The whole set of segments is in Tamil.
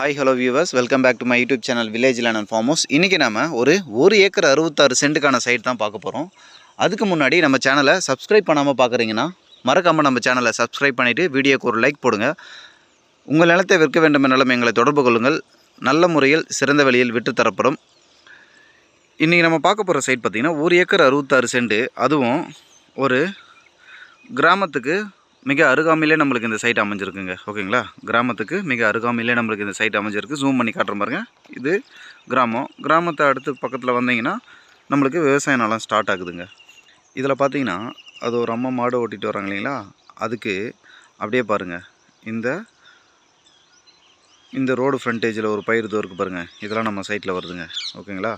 Hi hello viewers, welcome back to my YouTube channel village land and farm house. இன்றைக்கி நம்ம ஒரு ஏக்கர் 66 சென்ட்டுக்கான சைட் தான் பார்க்க போகிறோம். அதுக்கு முன்னாடி நம்ம சேனலை சப்ஸ்கிரைப் பண்ணாமல் பார்க்குறீங்கன்னா மறக்காமல் நம்ம சேனலை சப்ஸ்கிரைப் பண்ணிவிட்டு வீடியோக்கு ஒரு லைக் போடுங்க. உங்கள் நிலத்தை விற்க வேண்டும் என்றாலும் எங்களை தொடர்பு கொள்ளுங்கள். நல்ல முறையில் சிறந்த விலையில் விற்று தரப்படும். இன்றைக்கி நம்ம பார்க்க போகிற சைட் பார்த்திங்கன்னா 1 ஏக்கர் 66 சென்ட்டு, அதுவும் ஒரு கிராமத்துக்கு மிக அருகாமையிலே நம்மளுக்கு இந்த சைட் அமைஞ்சிருக்குங்க. ஓகேங்களா, கிராமத்துக்கு மிக அருகாமையிலே நம்மளுக்கு இந்த சைட் அமைஞ்சிருக்கு. ஜூம் பண்ணி காட்டுறேன் பாருங்க. இது கிராமத்தை அடுத்து பக்கத்தில் வந்தீங்கன்னா நம்மளுக்கு விவசாய நிலம் ஸ்டார்ட் ஆகுதுங்க. இதில் பார்த்தீங்கன்னா அது ஒரு அம்மா மாடு ஓட்டிகிட்டு வராங்க இல்லைங்களா, அதுக்கு அப்படியே பாருங்கள், இந்த ரோடு ஃப்ரண்டேஜில் ஒரு பயிர் தோருக்கு பாருங்கள். இதெல்லாம் நம்ம சைட்டில் வருதுங்க. ஓகேங்களா,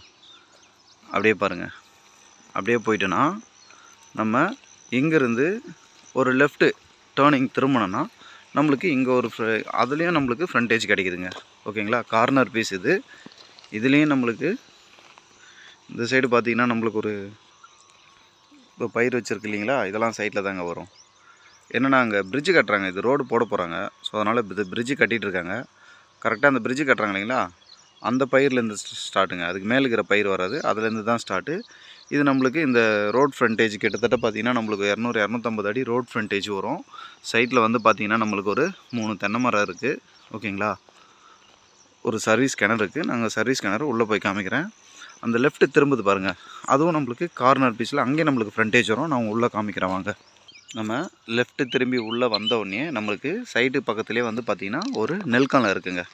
அப்படியே பாருங்கள். அப்படியே போயிட்டோன்னா நம்ம இங்கேருந்து ஒரு லெஃப்ட்டு டேர்னிங் திரும்பினோன்னா நம்மளுக்கு இங்கே ஒரு அதுலேயும் நம்மளுக்கு ஃப்ரண்டேஜ் கிடைக்குதுங்க. ஓகேங்களா, கார்னர் பீஸ் இதுலேயும் நம்மளுக்கு இந்த சைடு பார்த்திங்கன்னா நம்மளுக்கு ஒரு இப்போ பயிர் வச்சுருக்கு இல்லைங்களா, இதெல்லாம் சைட்டில் தாங்க வரும். என்னென்னா அங்கே பிரிட்ஜு கட்டுறாங்க, இது ரோடு போட போகிறாங்க. ஸோ அதனால் இது பிரிட்ஜு கட்டிகிட்டு இருக்காங்க. கரெக்டாக அந்த பிரிட்ஜு கட்டுறாங்க இல்லைங்களா, அந்த பயிர்லேருந்து ஸ்டார்ட்டுங்க. அதுக்கு மேலே இருக்கிற பயிர் வராது, அதுலேருந்து தான் ஸ்டார்ட்டு. இது நம்மளுக்கு இந்த ரோட் ஃப்ரண்டேஜ் கிட்டத்தட்ட பார்த்திங்கன்னா நம்மளுக்கு 200-250 அடி ரோட் ஃப்ரண்டேஜ் வரும். சைட்டில் வந்து பார்த்திங்கன்னா நம்மளுக்கு ஒரு 3 தென்னை மரம் இருக்குது. ஓகேங்களா, ஒரு சர்வீஸ் கிணறு இருக்குது. நாங்கள் சர்வீஸ் கிணறு உள்ளே போய் காமிக்கிறேன். அந்த லெஃப்ட்டு திரும்புது பாருங்கள், அதுவும் நம்மளுக்கு கார்னர் பீஸில் அங்கேயே நம்மளுக்கு ஃப்ரண்டேஜ் வரும். நான் உள்ளே காமிக்கிறேன் வாங்க. நம்ம லெஃப்ட்டு திரும்பி உள்ளே வந்தோடனே நம்மளுக்கு சைட்டு பக்கத்துலேயே வந்து பார்த்திங்கன்னா ஒரு நெல்காலம் இருக்குதுங்க.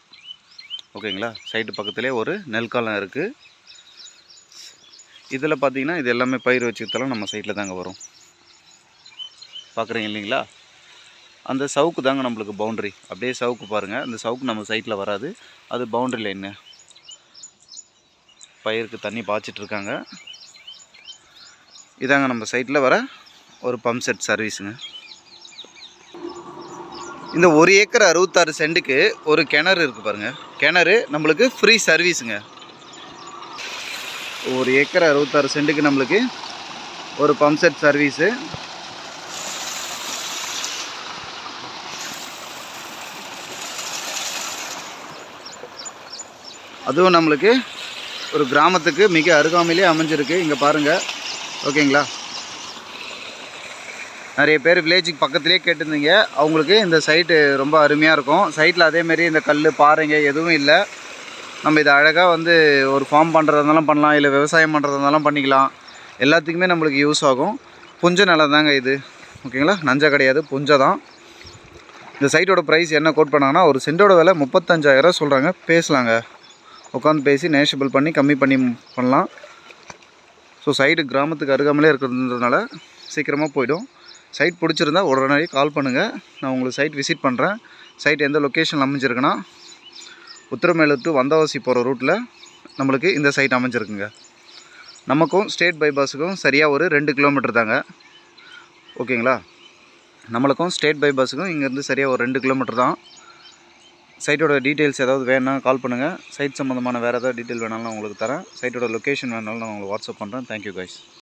ஓகேங்களா, சைட்டு பக்கத்துலேயே ஒரு நெல்காலம் இருக்குது. இதில் பார்த்திங்கன்னா இது எல்லாமே பயிர் வச்சுக்கிறதெல்லாம் நம்ம சைட்டில் தாங்க வரும். பார்க்குறீங்க இல்லைங்களா, அந்த சவுக்கு தாங்க நம்மளுக்கு பவுண்ட்ரி. அப்படியே சவுக்கு பாருங்கள், அந்த சவுக்கு நம்ம சைட்டில் வராது, அது பவுண்ட்ரி லைன்னு. பயிருக்கு தண்ணி பாய்ச்சிட்ருக்காங்க. இதாங்க நம்ம சைட்டில் வர ஒரு பம்ப் செட் சர்வீஸுங்க. இந்த 1 ஏக்கர் 66 சென்ட்டுக்கு ஒரு கிணறு இருக்குது பாருங்கள். கிணறு நம்மளுக்கு ஃப்ரீ சர்வீஸுங்க. 1 ஏக்கர் 66 சென்ட்டுக்கு நம்மளுக்கு ஒரு பம்ப் செட் சர்வீஸு. அதுவும் நம்மளுக்கு ஒரு கிராமத்துக்கு மிக அருகாமையிலே அமைஞ்சிருக்கு. இங்கே பாருங்கள். ஓகேங்களா, நிறைய பேர் வில்லேஜுக்கு பக்கத்துலேயே கேட்டிருந்தீங்க. அவங்களுக்கு இந்த சைட்டு ரொம்ப அருமையாக இருக்கும். சைட்டில் அதேமாரி இந்த கல் பாறைங்க எதுவும் இல்லை. நம்ம இதை அழகாக வந்து ஒரு ஃபார்ம் பண்ணுறதா இருந்தாலும் பண்ணலாம், இல்லை விவசாயம் பண்ணுறதா இருந்தாலும் பண்ணிக்கலாம். எல்லாத்துக்குமே நம்மளுக்கு யூஸ் ஆகும். புஞ்ச நிலம் தாங்க இது. ஓகேங்களா, நஞ்சை கிடையாது, புஞ்சை தான். இந்த சைட்டோட ப்ரைஸ் என்ன கோட் பண்ணாங்கன்னா, ஒரு சென்டோட விலை 35,000 சொல்கிறாங்க. பேசலாங்க, உட்காந்து பேசி நேஷபிள் பண்ணி கம்மி பண்ணி பண்ணலாம். ஸோ சைட்டு கிராமத்துக்கு அருகாமலே இருக்கிறதுனால சீக்கிரமாக போய்டும். சைட் பிடிச்சிருந்தா உடனே கால் பண்ணுங்கள். நான் உங்களுக்கு சைட் விசிட் பண்ணுறேன். சைட் எந்த லொக்கேஷன் அமைஞ்சிருக்குன்னா உத்திரமேலூர் டு வந்தவாசி போகிற ரூட்டில் நம்மளுக்கு இந்த சைட் அமைஞ்சிருக்குங்க. நமக்கும் ஸ்டேட் பைபாஸுக்கும் சரியாக ஒரு 2 கிலோமீட்டர் தாங்க. ஓகேங்களா, நம்மளுக்கும் ஸ்டேட் பைபாஸுக்கும் இங்கேருந்து சரியாக ஒரு 2 கிலோமீட்டர் தான். சைட்டோட டீட்டெயில்ஸ் ஏதாவது வேணும்னா கால் பண்ணுங்கள். சைட் சம்மந்தமான வேறு ஏதாவது டீட்டெயில் வேணாலும் நான் உங்களுக்கு தரேன். சைட்டோட லொக்கேஷன் வேணாலும் நான் உங்களுக்கு வாட்ஸ்அப் பண்ணுறேன். Thank you guys.